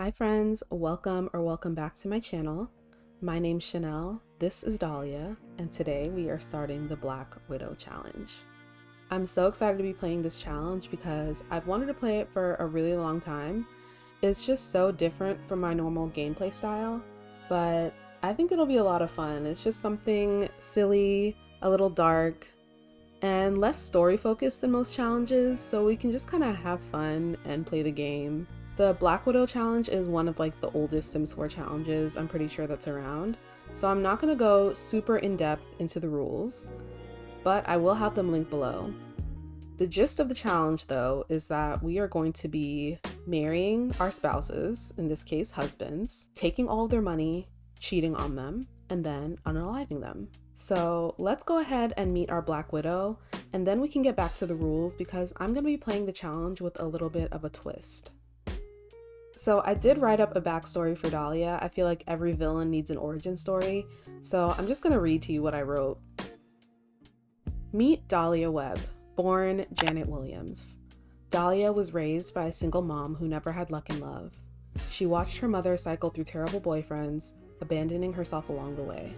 Hi friends, welcome back to my channel. My name's Chanel, this is Dahlia, and today we are starting the Black Widow Challenge. I'm so excited to be playing this challenge because I've wanted to play it for a really long time. It's just so different from my normal gameplay style, but I think it'll be a lot of fun. It's just something silly, a little dark, and less story focused than most challenges, so we can just kind of have fun and play the game. The Black Widow challenge is one of like the oldest Sims 4 challenges I'm pretty sure that's around, so I'm not going to go super in depth into the rules, but I will have them linked below. The gist of the challenge though is that we are going to be marrying our spouses, in this case husbands, taking all of their money, cheating on them, and then unaliving them. So let's go ahead and meet our Black Widow, and then we can get back to the rules because I'm going to be playing the challenge with a little bit of a twist. So I did write up a backstory for Dahlia. I feel like every villain needs an origin story, so I'm just going to read to you what I wrote. Meet Dahlia Webb, born Janet Williams. Dahlia was raised by a single mom who never had luck in love. She watched her mother cycle through terrible boyfriends, abandoning herself along the way.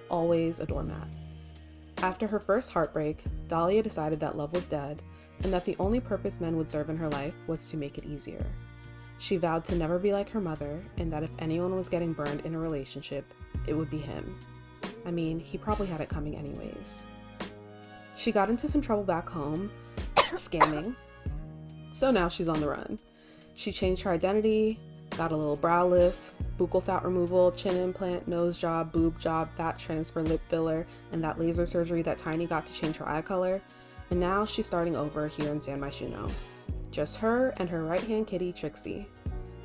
Always a doormat. After her first heartbreak, Dahlia decided that love was dead and that the only purpose men would serve in her life was to make it easier. She vowed to never be like her mother, and that if anyone was getting burned in a relationship, it would be him. I mean, he probably had it coming anyways. She got into some trouble back home, scamming, so now she's on the run. She changed her identity, got a little brow lift, buccal fat removal, chin implant, nose job, boob job, fat transfer, lip filler, and that laser surgery that Tiny got to change her eye color, and now she's starting over here in San Myshuno. Just her and her right-hand kitty, Trixie.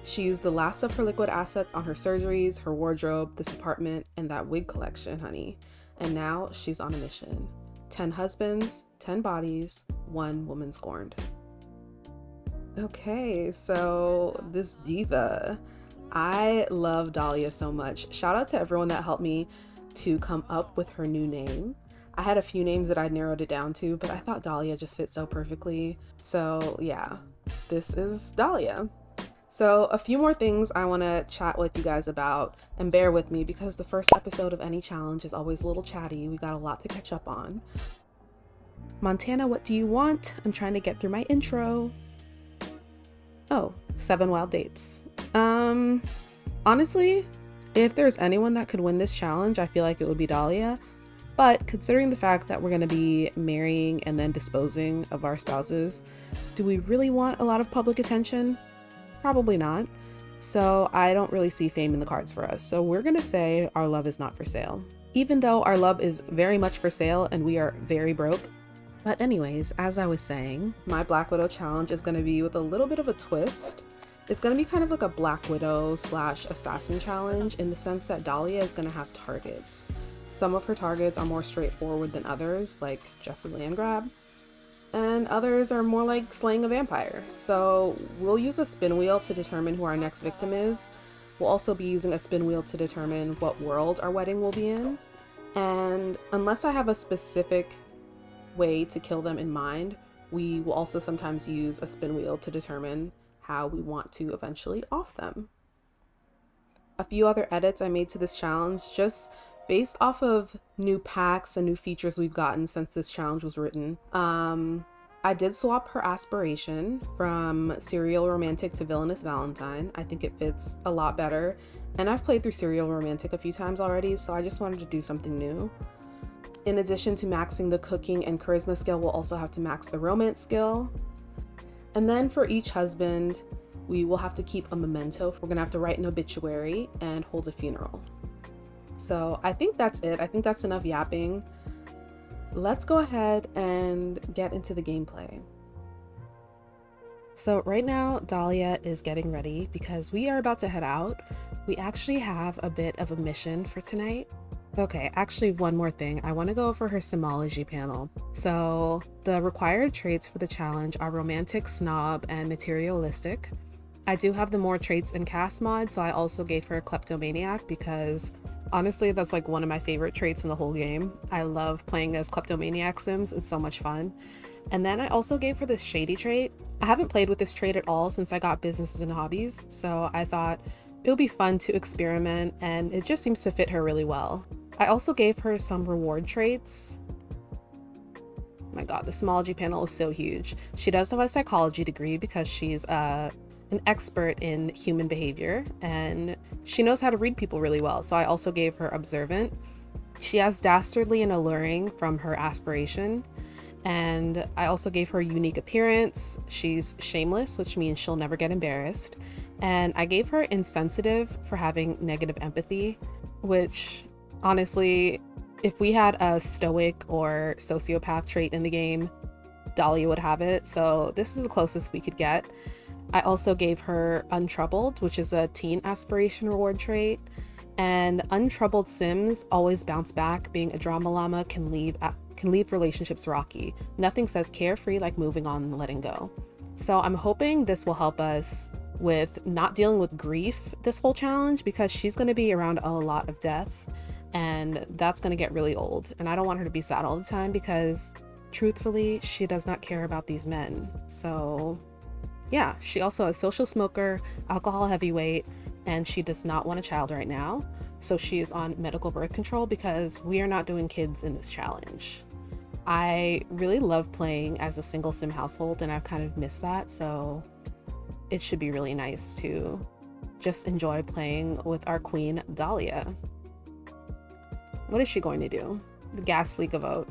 She used the last of her liquid assets on her surgeries, her wardrobe, this apartment, and that wig collection, honey. And now she's on a mission. 10 husbands, 10 bodies, 1 woman scorned. Okay, so this diva. I love Dahlia so much. Shout out to everyone that helped me to come up with her new name. I had a few names that I narrowed it down to, but I thought Dahlia just fit so perfectly. So yeah, this is Dahlia. So a few more things I want to chat with you guys about, and bear with me because the first episode of any challenge is always a little chatty. We got a lot to catch up on. Montana, what do you want? I'm trying to get through my intro. Oh, 7 wild dates. Honestly, if there's anyone that could win this challenge, I feel like it would be Dahlia. But considering the fact that we're going to be marrying and then disposing of our spouses, do we really want a lot of public attention? Probably not. So I don't really see fame in the cards for us. So we're going to say our love is not for sale. Even though our love is very much for sale and we are very broke. But anyways, as I was saying, my Black Widow challenge is going to be with a little bit of a twist. It's going to be kind of like a Black Widow / assassin challenge in the sense that Dahlia is going to have targets. Some of her targets are more straightforward than others, like Geoffrey Landgrab, and others are more like slaying a vampire. So we'll use a spin wheel to determine who our next victim is. We'll also be using a spin wheel to determine what world our wedding will be in. And unless I have a specific way to kill them in mind, we will also sometimes use a spin wheel to determine how we want to eventually off them. A few other edits I made to this challenge, just based off of new packs and new features we've gotten since this challenge was written. I did swap her aspiration from serial romantic to villainous Valentine. I think it fits a lot better. And I've played through serial romantic a few times already, so I just wanted to do something new. In addition to maxing the cooking and charisma skill, we'll also have to max the romance skill. And then for each husband, we will have to keep a memento. We're gonna have to write an obituary and hold a funeral. So I think that's it. I think that's enough yapping. Let's go ahead and get into the gameplay. So right now, Dahlia is getting ready because we are about to head out. We actually have a bit of a mission for tonight. Okay, actually one more thing. I want to go over her simology panel. So the required traits for the challenge are romantic, snob, and materialistic. I do have the more traits in cast mod, so I also gave her kleptomaniac because Honestly, that's like one of my favorite traits in the whole game. I love playing as kleptomaniac Sims. It's so much fun. And then I also gave her this shady trait. I haven't played with this trait at all since I got businesses and hobbies, so I thought it would be fun to experiment, and it just seems to fit her really well. I also gave her some reward traits. Oh my god, the smology panel is so huge. She does have a psychology degree because she's an expert in human behavior, and she knows how to read people really well, so I also gave her observant. She has dastardly and alluring from her aspiration, and I also gave her unique appearance. She's shameless, which means she'll never get embarrassed, and I gave her insensitive for having negative empathy, which honestly, if we had a stoic or sociopath trait in the game, Dahlia would have it, so this is the closest we could get. I also gave her untroubled, which is a teen aspiration reward trait, and untroubled Sims always bounce back. Being a drama llama can leave relationships rocky. Nothing says carefree like moving on and letting go. So I'm hoping this will help us with not dealing with grief this whole challenge, because she's going to be around a lot of death, and that's going to get really old, and I don't want her to be sad all the time because truthfully she does not care about these men. So yeah, she also is social smoker, alcohol heavyweight, and she does not want a child right now, so she is on medical birth control because we are not doing kids in this challenge. I really love playing as a single sim household, and I've kind of missed that, so it should be really nice to just enjoy playing with our queen, Dahlia. What is she going to do? The gas leak a vote.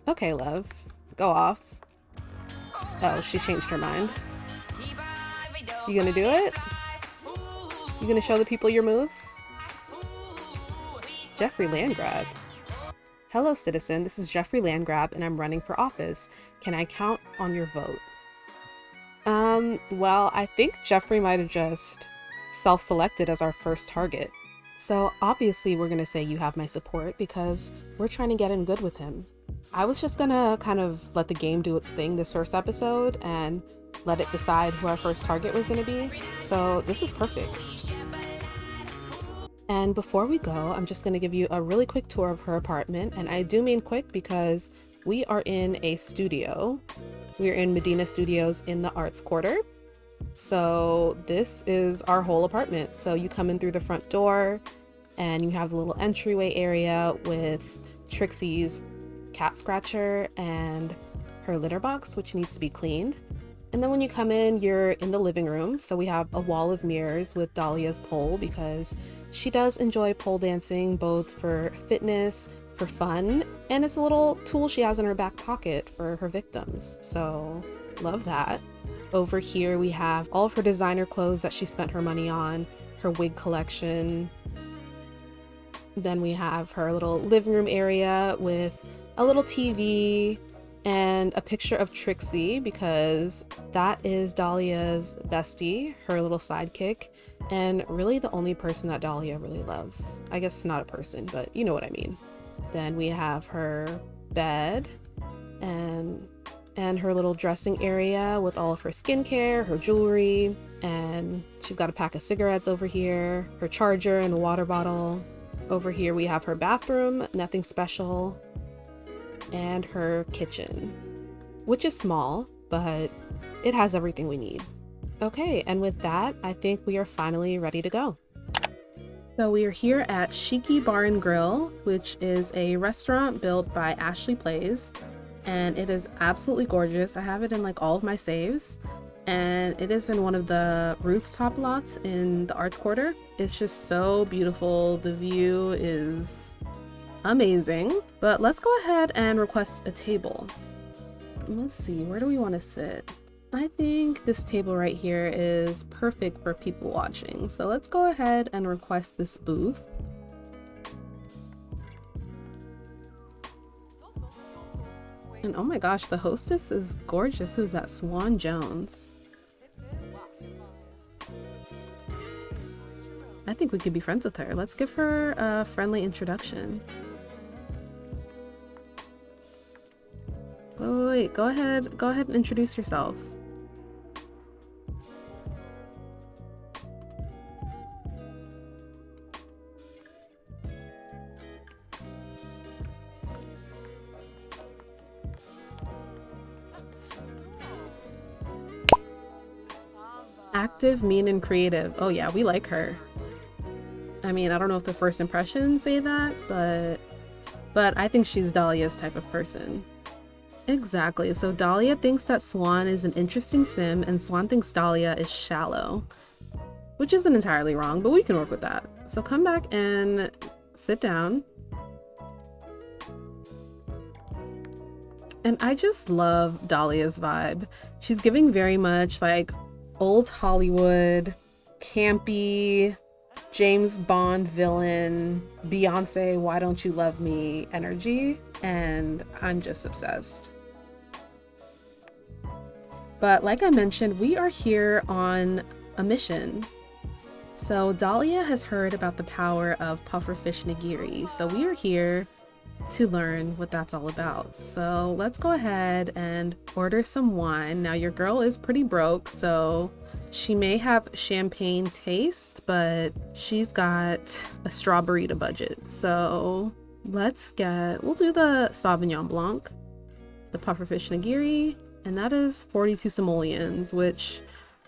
Okay, love. Go off. Oh, she changed her mind. You gonna do it? You gonna show the people your moves? Geoffrey Landgrab. Hello, citizen. This is Geoffrey Landgrab, and I'm running for office. Can I count on your vote? Well, I think Geoffrey might have just self-selected as our first target. So obviously we're gonna say you have my support because we're trying to get in good with him. I was just gonna kind of let the game do its thing this first episode and let it decide who our first target was gonna be. So this is perfect. And before we go, I'm just gonna give you a really quick tour of her apartment. And I do mean quick because we are in a studio. We are in Medina Studios in the Arts Quarter. So this is our whole apartment. So you come in through the front door and you have a little entryway area with Trixie's cat scratcher and her litter box, which needs to be cleaned. And then when you come in, you're in the living room. So we have a wall of mirrors with Dahlia's pole because she does enjoy pole dancing, both for fitness, for fun, and it's a little tool she has in her back pocket for her victims. So love that. Over here we have all of her designer clothes that she spent her money on, her wig collection. Then we have her little living room area with a little TV and a picture of Trixie because that is Dahlia's bestie, her little sidekick, and really the only person that Dahlia really loves. I guess not a person, but you know what I mean. Then we have her bed and her little dressing area with all of her skincare, her jewelry, and she's got a pack of cigarettes over here, her charger and a water bottle. Over here we have her bathroom, nothing special, and her kitchen, which is small, but it has everything we need. Okay, and with that, I think we are finally ready to go. So we are here at Shiki Bar Grill, which is a restaurant built by Ashley Plays, and it is absolutely gorgeous. I have it in like all of my saves, and it is in one of the rooftop lots in the Arts Quarter. It's just so beautiful. The view is amazing, but let's go ahead and request a table. Let's see, where do we want to sit? I think this table right here is perfect for people watching. So let's go ahead and request this booth. And oh my gosh, the hostess is gorgeous. Who's that? Swan Jones. I think we could be friends with her. Let's give her a friendly introduction. Wait, go ahead and introduce yourself. Active, mean, and creative. Oh yeah, we like her. I mean, I don't know if the first impressions say that, but I think she's Dahlia's type of person. Exactly. So Dahlia thinks that Swan is an interesting sim, and Swan thinks Dahlia is shallow, which isn't entirely wrong, but we can work with that. So come back and sit down. And I just love Dahlia's vibe. She's giving very much like old Hollywood, campy, James Bond villain, Beyonce, Why Don't You Love Me energy, and I'm just obsessed. But like I mentioned, we are here on a mission. So Dahlia has heard about the power of pufferfish nigiri, so we are here to learn what that's all about. So let's go ahead and order some wine. Now your girl is pretty broke, so she may have champagne taste, but she's got a strawberry to budget. So we'll do the Sauvignon Blanc, the pufferfish nigiri, and that is 42 simoleons, which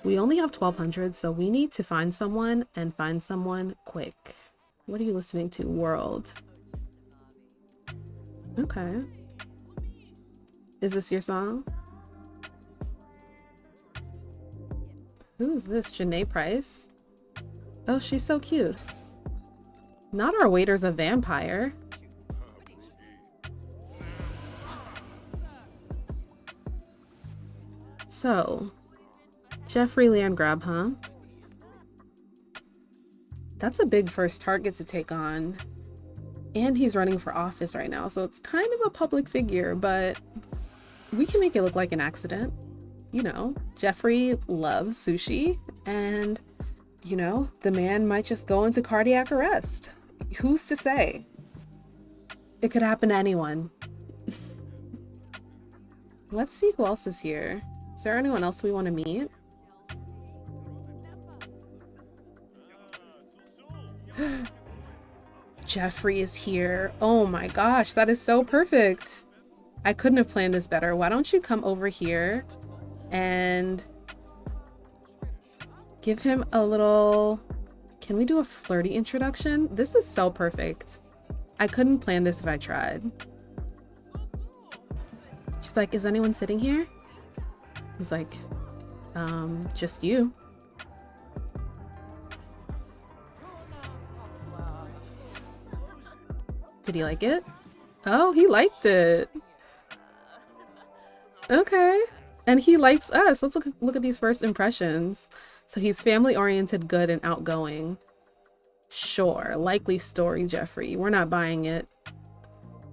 we only have 1,200, so we need to find someone and find someone quick. What are you listening to? World. Okay. Is this your song? Who is this? Janae Price? Oh, she's so cute. Not our waiter's a vampire. So, Geoffrey land grab, huh? That's a big first target to take on. And he's running for office right now, so it's kind of a public figure, but we can make it look like an accident. You know, Geoffrey loves sushi, and, you know, the man might just go into cardiac arrest. Who's to say? It could happen to anyone. Let's see who else is here. Is there anyone else we want to meet? Geoffrey is here. Oh my gosh, that is so perfect. I couldn't have planned this better. Why don't you come over here and give him a little... Can we do a flirty introduction? This is so perfect. I couldn't plan this if I tried. She's like, is anyone sitting here? He's like, just you. Did he like it? Oh, he liked it. Okay. And he likes us. Let's look at these first impressions. So he's family-oriented, good, and outgoing. Sure. Likely story, Geoffrey. We're not buying it.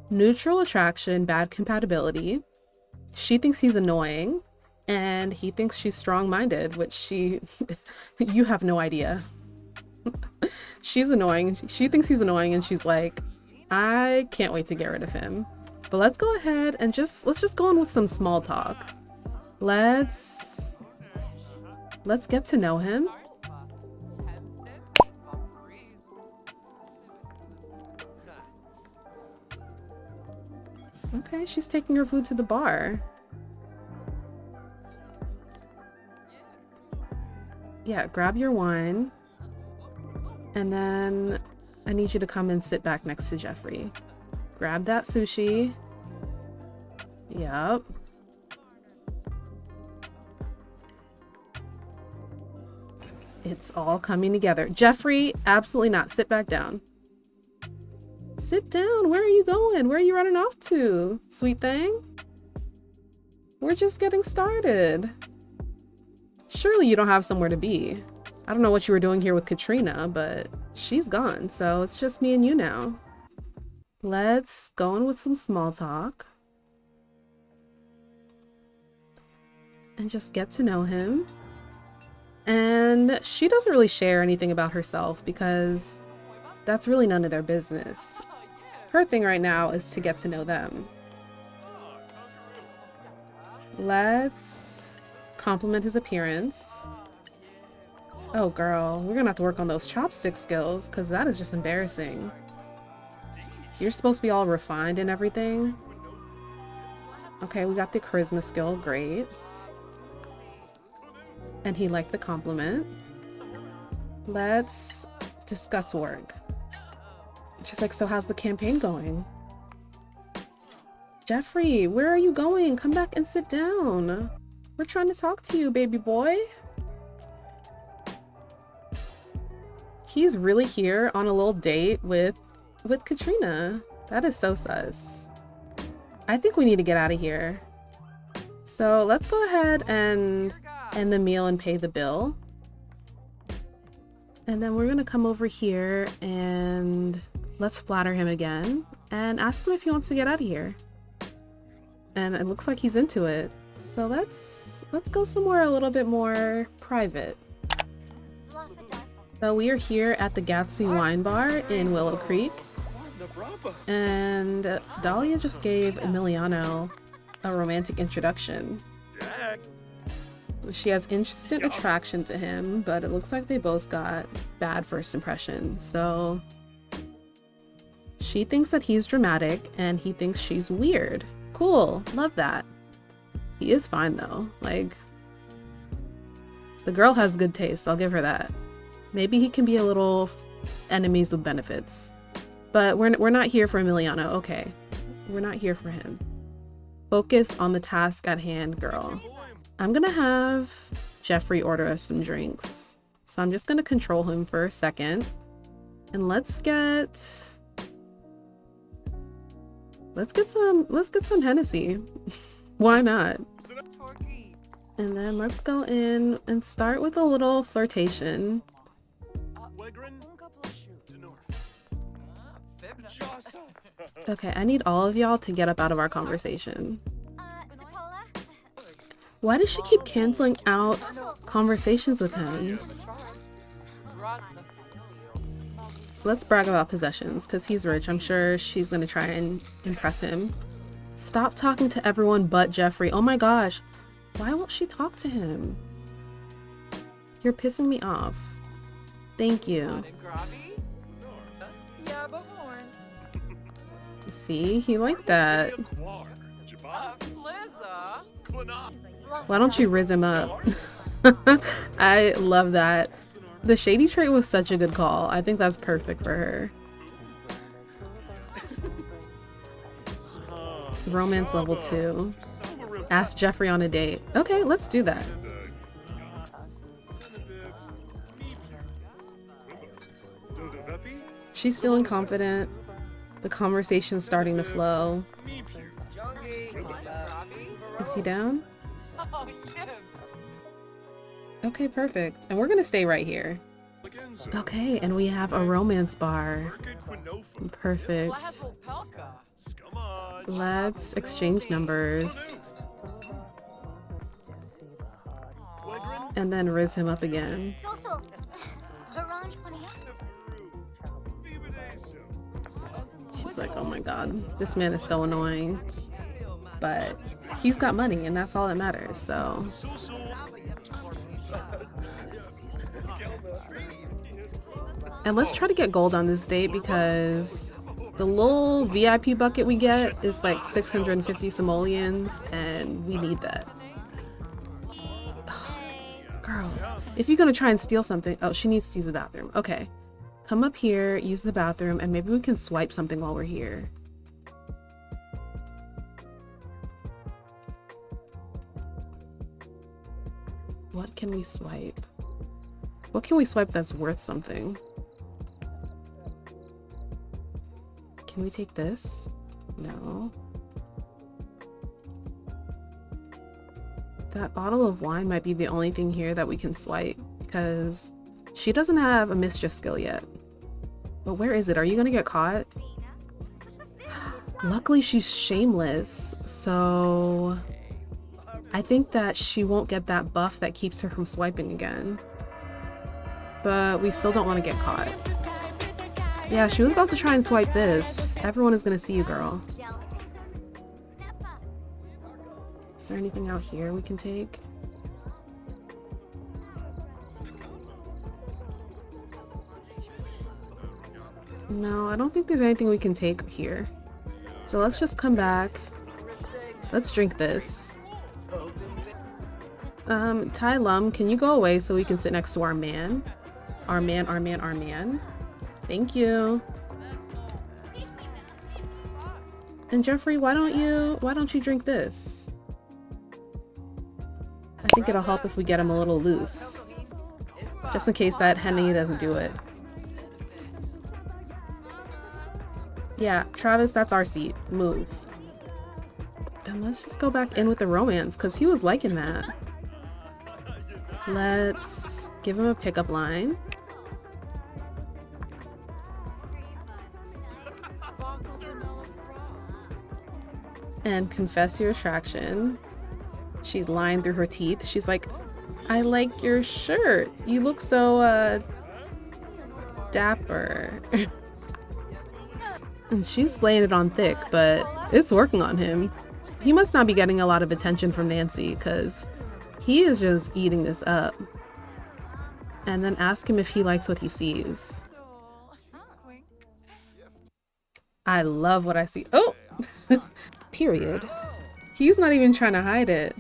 Neutral attraction, bad compatibility. She thinks he's annoying. And he thinks she's strong-minded, which you have no idea. She's annoying. She thinks he's annoying, and she's like, I can't wait to get rid of him. But let's go ahead and let's just go on with some small talk. Let's get to know him. Okay, she's taking her food to the bar. Yeah, grab your wine. And then I need you to come and sit back next to Geoffrey. Grab that sushi. Yep. It's all coming together. Geoffrey, absolutely not. Sit back down. Sit down. Where are you going? Where are you running off to, sweet thing? We're just getting started. Surely you don't have somewhere to be. I don't know what you were doing here with Katrina, but she's gone, so it's just me and you now. Let's go in with some small talk. And just get to know him. And she doesn't really share anything about herself because that's really none of their business. Her thing right now is to get to know them. Let's compliment his appearance. Oh girl, we're gonna have to work on those chopstick skills because that is just embarrassing. You're supposed to be all refined and everything. Okay, we got the charisma skill, great. And he liked the compliment. Let's discuss work. She's like, so how's the campaign going? Geoffrey, where are you going? Come back and sit down. We're trying to talk to you, baby boy. He's really here on a little date with Katrina. That is so sus. I think we need to get out of here. So let's go ahead and end the meal and pay the bill. And then we're gonna come over here and let's flatter him again and ask him if he wants to get out of here. And it looks like he's into it. So let's go somewhere a little bit more private. So we are here at the Gatsby Wine Bar in Willow Creek. And Dahlia just gave Emiliano a romantic introduction. She has instant attraction to him, but it looks like they both got bad first impressions. So she thinks that he's dramatic and he thinks she's weird. Cool, love that. He is fine though. Like, the girl has good taste, I'll give her that. Maybe he can be a little enemies with benefits. But we're not here for Emiliano, okay. We're not here for him. Focus on the task at hand, girl. I'm gonna have Geoffrey order us some drinks. So I'm just gonna control him for a second. And let's get some Hennessy. Why not? And then let's go in and start with a little flirtation. Okay, I need all of y'all to get up out of our conversation. Why does she keep canceling out conversations with him? Let's brag about possessions, because he's rich. I'm sure she's gonna try and impress him. Stop talking to everyone but Geoffrey. Oh my gosh. Why won't she talk to him? You're pissing me off. Thank you. See, he liked that. Why don't you rizz him up? I love that. The shady trait was such a good call. I think that's perfect for her. Romance level 2. Ask Geoffrey on a date. Okay, let's do that. She's feeling confident. The conversation's starting to flow. Is he down? Okay, perfect. And we're gonna stay right here. Okay, and we have a romance bar. Perfect. Let's exchange numbers. And then rizz him up again. She's like, oh my god, this man is so annoying. But he's got money and that's all that matters, so. And let's try to get gold on this date because the little VIP bucket we get is like 650 simoleons and we need that. Girl, if you're gonna try and steal something, oh, she needs to use the bathroom. Okay, come up here, use the bathroom, and maybe we can swipe something while we're here. What can we swipe? What can we swipe that's worth something? Can we take this? No. That bottle of wine might be the only thing here that we can swipe because she doesn't have a mischief skill yet. But where is it? Are you gonna get caught? Luckily she's shameless, so I think that she won't get that buff that keeps her from swiping again. But we still don't want to get caught. Yeah, she was about to try and swipe this. Everyone is gonna see you, girl. Is there anything out here we can take? No, I don't think there's anything we can take here. So let's just come back. Let's drink this. Tai Lum, can you go away so we can sit next to our man? Our man. Thank you. And Geoffrey, why don't you drink this? I think it'll help if we get him a little loose. Just in case that 𝘭𝘪𝘧𝘦 doesn't do it. Yeah, Travis, that's our seat. Move. And let's just go back in with the romance, because he was liking that. Let's give him a pickup line. And confess your attraction. She's lying through her teeth. She's like, I like your shirt. You look so, dapper. And she's laying it on thick, but it's working on him. He must not be getting a lot of attention from Nancy, because he is just eating this up. And then ask him if he likes what he sees. I love what I see. Oh! Period. He's not even trying to hide it.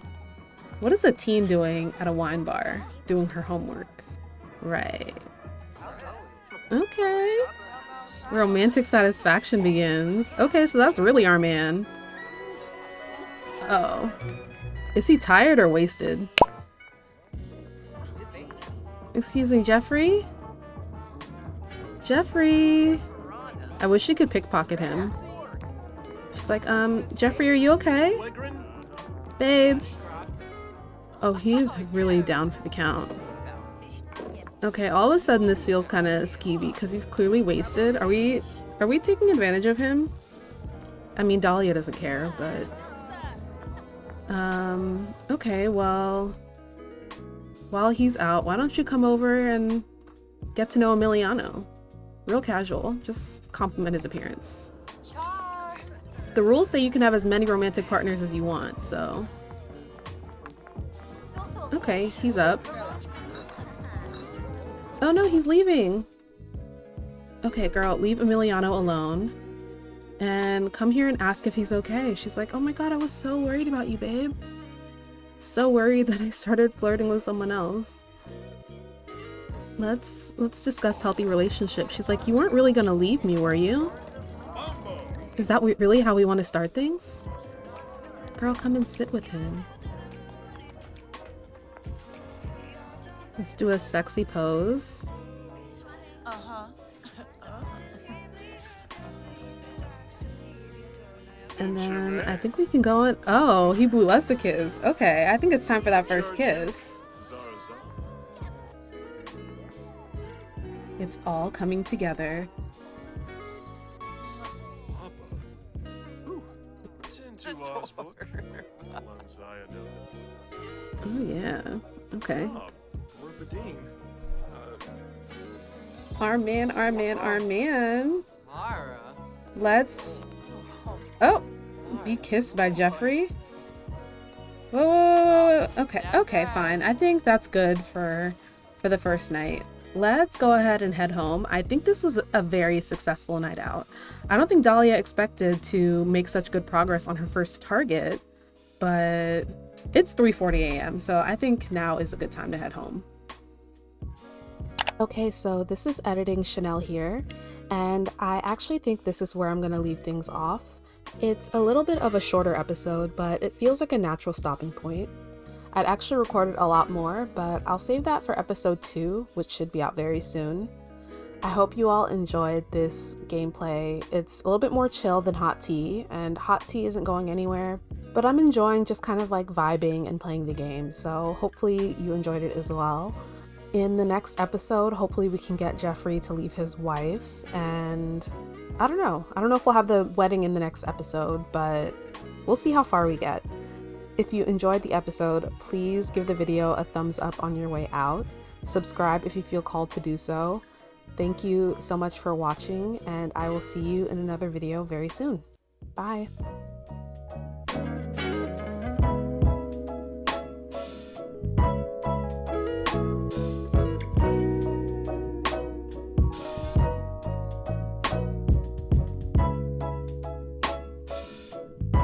What is a teen doing at a wine bar? Doing her homework. Right. Okay. Romantic satisfaction begins. Okay, so that's really our man. Uh oh. Is he tired or wasted? Excuse me, Geoffrey? Geoffrey! I wish she could pickpocket him. She's like, Geoffrey, are you okay? Babe. Oh, he's really down for the count. Okay, all of a sudden this feels kind of skeevy because he's clearly wasted. Are we taking advantage of him? I mean, Dahlia doesn't care, but... Okay, well... While he's out, why don't you come over and get to know Emiliano? Real casual, just compliment his appearance. The rules say you can have as many romantic partners as you want, so... Okay, he's up. Oh no, he's leaving! Okay, girl, leave Emiliano alone. And come here and ask if he's okay. She's like, oh my god, I was so worried about you, babe. So worried that I started flirting with someone else. Let's discuss healthy relationships. She's like, you weren't really gonna leave me, were you? Is that really how we want to start things? Girl, come and sit with him. Let's do a sexy pose. And then I think we can go on. Oh, he blew us a kiss. Okay, I think it's time for that first kiss. It's all coming together. Oh yeah, okay. Our man. Let's... Oh! Be kissed by Geoffrey? Whoa. Okay, fine. I think that's good for the first night. Let's go ahead and head home. I think this was a very successful night out. I don't think Dahlia expected to make such good progress on her first target, but it's 3:40 a.m. so I think now is a good time to head home. Okay, so this is editing Chanel here, and I actually think this is where I'm gonna leave things off. It's a little bit of a shorter episode, but it feels like a natural stopping point. I'd actually recorded a lot more, but I'll save that for episode 2, which should be out very soon. I hope you all enjoyed this gameplay. It's a little bit more chill than Hot Tea, and Hot Tea isn't going anywhere, but I'm enjoying just kind of like vibing and playing the game, so hopefully you enjoyed it as well. In the next episode, hopefully we can get Geoffrey to leave his wife, and I don't know if we'll have the wedding in the next episode, but we'll see how far we get. If you enjoyed the episode, please give the video a thumbs up on your way out. Subscribe if you feel called to do so. Thank you so much for watching, and I will see you in another video very soon. Bye!